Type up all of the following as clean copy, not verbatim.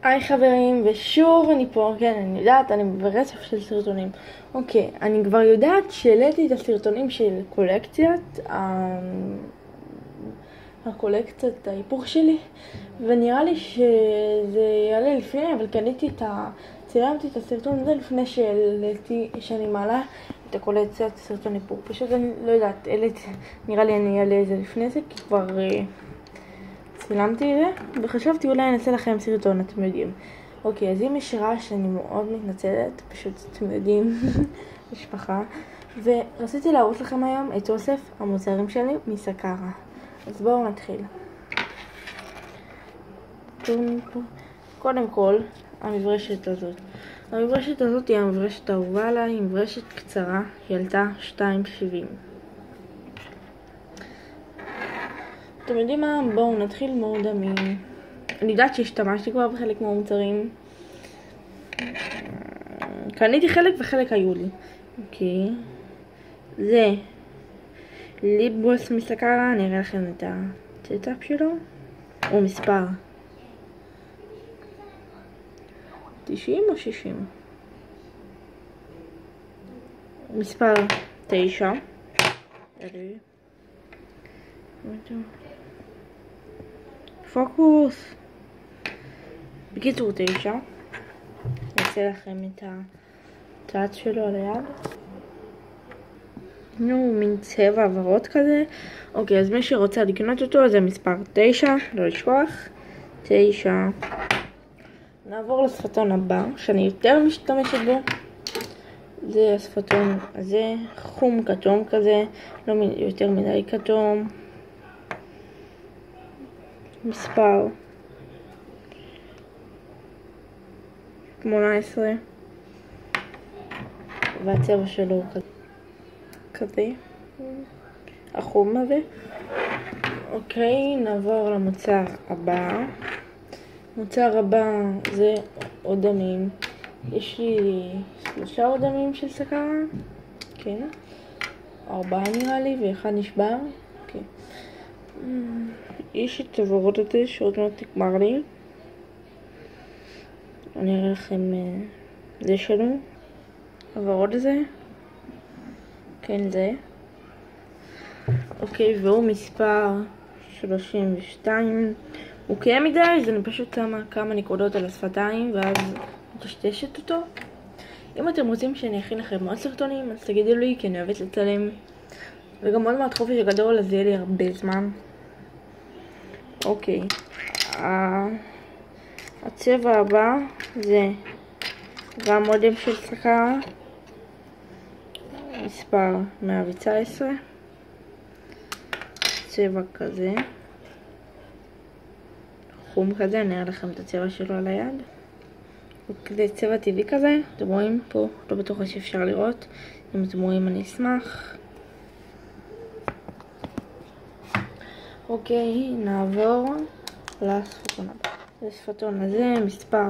היי חברים, ושוב אני פה, כן, אני יודעת, אני ברצף של סרטונים. אוקיי, אני כבר יודעת שהעליתי את הסרטונים של הקולקציית ההיפוך שלי, ונראה לי שזה יעלה לפני, אבל צילמתי את הסרטון הזה לפני שאני מעלה את הקולקציית סרטון היפוך. פשוט אני לא יודעת, נראה לי אני אעלה את זה לפני זה, כי כבר צילמתי את זה, וחשבתי אולי אני אעשה לכם סרטון, אתם יודעים. אוקיי, אז אם יש רעש אני מאוד מתנצלת, פשוט אתם יודעים, משפחה. ורציתי להראות לכם היום את אוסף המוצרים שלי מסקרה. אז בואו נתחיל. קודם כל, המברשת הזאת. המברשת הזאת היא המברשת האהובה עליי, היא מברשת קצרה, היא עלתה 2.70. אתם יודעים מה? בואו נתחיל מאוד אני יודעת שהשתמשתי כבר בחלק מהמוצרים. קניתי חלק וחלק היו לי. אוקיי. זה ליבוס מסקרה, אני אראה לכם את הצטאפ שלו. או מספר 90 או 60? מספר 9. פוקוס. בקיצור 9. אני אעשה לכם את הצד שלו על היד. מין צבע ורוד כזה. אוקיי, אז מי שרוצה לקנות אותו זה מספר 9, לא לשכוח. 9. נעבור לשפתון הבא, שאני יותר משתמשת בו. זה השפתון הזה, חום כתום כזה, לא יותר מדי כתום. מספר 18, והצבע שלו הוא כזה, החום הזה. אוקיי, נעבור למוצר הבא. מוצר הבא זה אודמים. יש לי 3 אודמים של סקרה, כן, 4 נראה לי ואחד נשבר. אוקיי. יש את הוורוד הזה שעוד מעט נגמר לי. אני אראה לכם זה שלו, הוורוד הזה, כן זה. אוקיי, והוא מספר 32. הוא קיים מדי, אז אני פשוט שמה כמה נקודות על השפתיים ואז מטשטשת אותו. אם אתם רוצים שאני אכין לכם עוד סרטונים אז תגידו לי, כי אני אוהבת לצלם, וגם עוד מעט חופש הגדול אז יהיה לי הרבה זמן. אוקיי, הצבע הבא זה גם אודם של סקרה, מספר 119, צבע כזה, חום כזה, אני אראה לכם את הצבע שלו על היד. זה צבע טבעי כזה, אתם רואים פה, לא בטוחה שאפשר לראות, אם אתם רואים אני אשמח. אוקיי, נעבור לשפתון הבא. השפתון הזה, מספר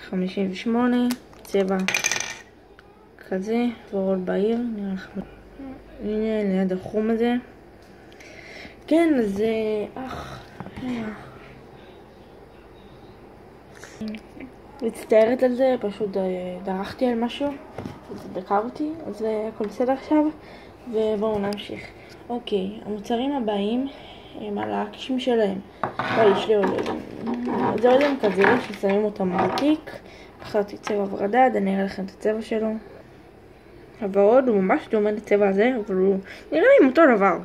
58, צבע כזה, ורוד בהיר, נראה לכם. הנה ליד החום הזה. כן, אז מצטערת על זה, פשוט דרכתי על משהו, זה דקר אותי, אז הכל בסדר עכשיו, ובואו נמשיך. אוקיי, המוצרים הבאים הם על הקישים שלהם. יש לי אודם. זה אודם כזה ששמים אותם בתיק. בחרתי צבע ורדד, אני אראה לכם את הצבע שלו. הוורוד הוא ממש דומה לצבע הזה, אבל הוא נראה לי עם אותו דבר.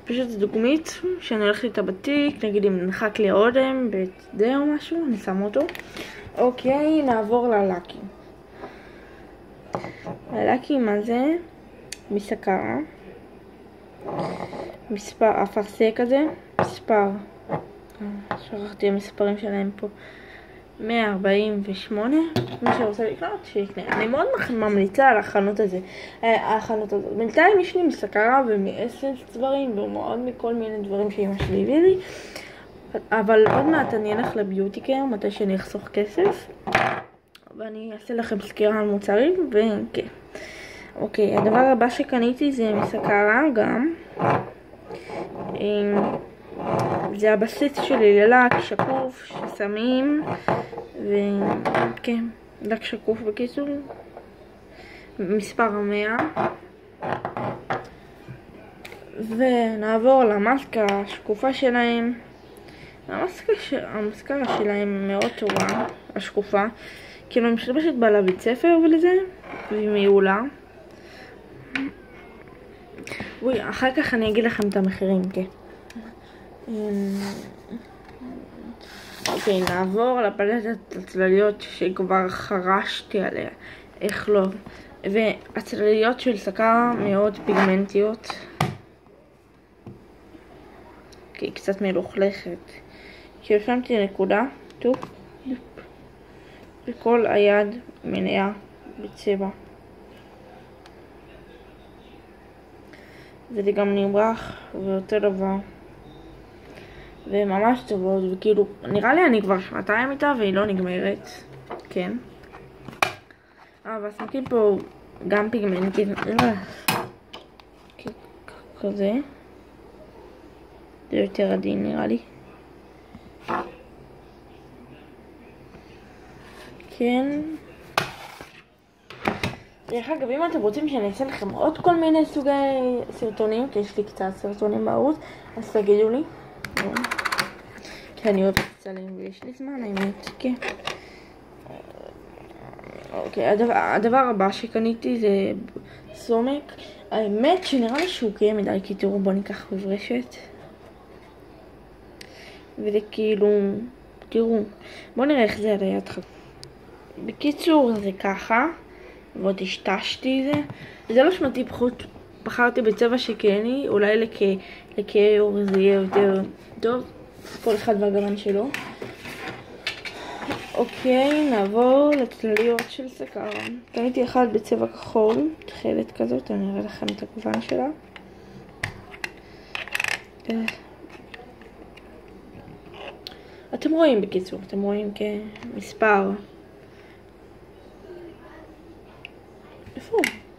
פשוט זו דוגמית שאני הולכת איתה בתיק, נגיד אם נחק לי אודם בצדה או משהו, אני שם אותו. אוקיי, נעבור ללקים. הלקים הזה מסקרה. מספר אפרסק כזה, מספר, שכחתי המספרים שלהם פה, 148. מי שרוצה לקנות שיקנה. אני מאוד ממליצה על החנות הזאת. בינתיים יש לי מסקרה ומאסנס דברים ומאוד מכל מיני דברים שאמא שלי הביא לי, אבל עוד מעט אני אלך לביוטיקר מתי שאני אחסוך כסף ואני אעשה לכם סקירה על מוצרים. וכן, אוקיי, הדבר הבא שקניתי זה מסקרה גם. זה הבסיס שלי ללק שקוף ששמים, וכן, לק שקוף בקיצור, מספר 100. ונעבור למסקה השקופה שלהם. המסקרה שלהם מאוד טובה, השקופה, כאילו אני משתמשת בה לבית ספר ולזה, והיא מעולה. אחר כך אני אגיד לכם את המחירים, כן. אוקיי, נעבור לפלטת הצלליות שכבר חרשתי עליה, איך לא. והצלליות של סקרה מאוד פיגמנטיות, כי היא קצת מלוכלכת. כי שמתי נקודה, טוב, וכל היד מלאה בצבע. וזה גם נמרח ואותו דבר. וממש טובות, וכאילו, נראה לי אני כבר 2 איתה והיא לא נגמרת. כן. והסמקים פה גם פיגמנטים. כזה. זה יותר עדין נראה לי. כן. דרך אגב, אם אתם רוצים שאני אעשה לכם עוד כל מיני סוגי סרטונים, כי יש לי קצת סרטונים בערוץ, אז תגידו לי. כי אני אוהבת לצלם ויש לי זמן, האמת, כן. אוקיי, הדבר הבא שקניתי זה סומק. האמת שנראה לי שהוא קיים מדי, כי תראו, בוא ניקח מברשת. וזה כאילו, תראו, בוא נראה איך זה על היד. בקיצור, זה ככה. ועוד השתשתי זה לא שמתי, פחות בחרתי בצבע שכני, אולי לכיור זה יהיה יותר טוב, כל אחד והגוון שלו. אוקיי, נעבור לצלליות של סקרה. קניתי אחד בצבע כחול, תכלת כזאת, אני אראה לכם את הגוון שלה. אתם רואים בקיצור, אתם רואים כמספר. איפה?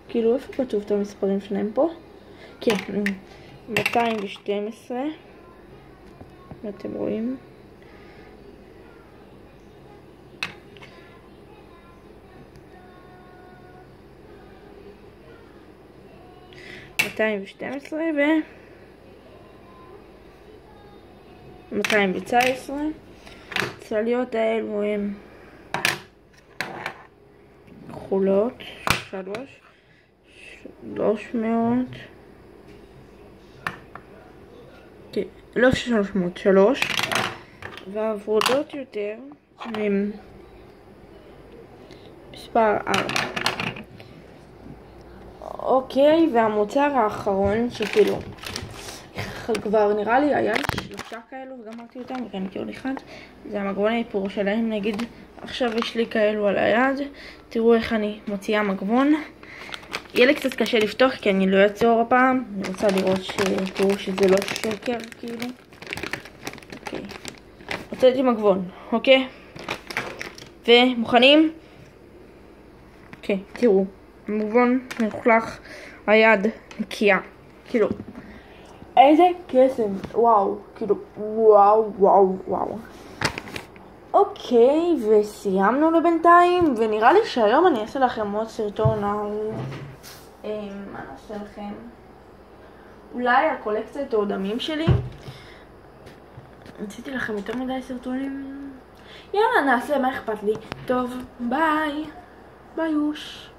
כאילו, איפה כתוב את המספרים שלהם פה? כן, 212. אתם רואים? ו 219. הצלליות האלו הן כחולות, 300, לא 300, 3, והוורודות יותר הן מספר 4. אוקיי, והמוצר האחרון שכאילו כבר נראה לי היה לי 3 כאלו וגמרתי אותם וקניתי עוד אחד, זה המגבון האיפור שלהם. נגיד עכשיו יש לי כאלו על היד, תראו איך אני מוציאה מגבון. יהיה לי קצת קשה לפתוח כי אני לא אעצור הפעם, אני רוצה לראות שתראו שזה לא שקר כאילו. אוקיי, הוצאתי מגבון, אוקיי, ומוכנים? אוקיי, תראו, מגבון מלוכלך, היד נקייה, כאילו איזה קסם, וואו, כאילו וואו וואו וואו. אוקיי, וסיימנו לבינתיים, ונראה לי שהיום אני אעשה לכם עוד סרטון על מה נעשה לכם? אולי על קולקציית האודמים שלי. עשיתי לכם יותר מדי סרטונים. יאללה, נעשה, מה אכפת לי? טוב, ביי. ביוש.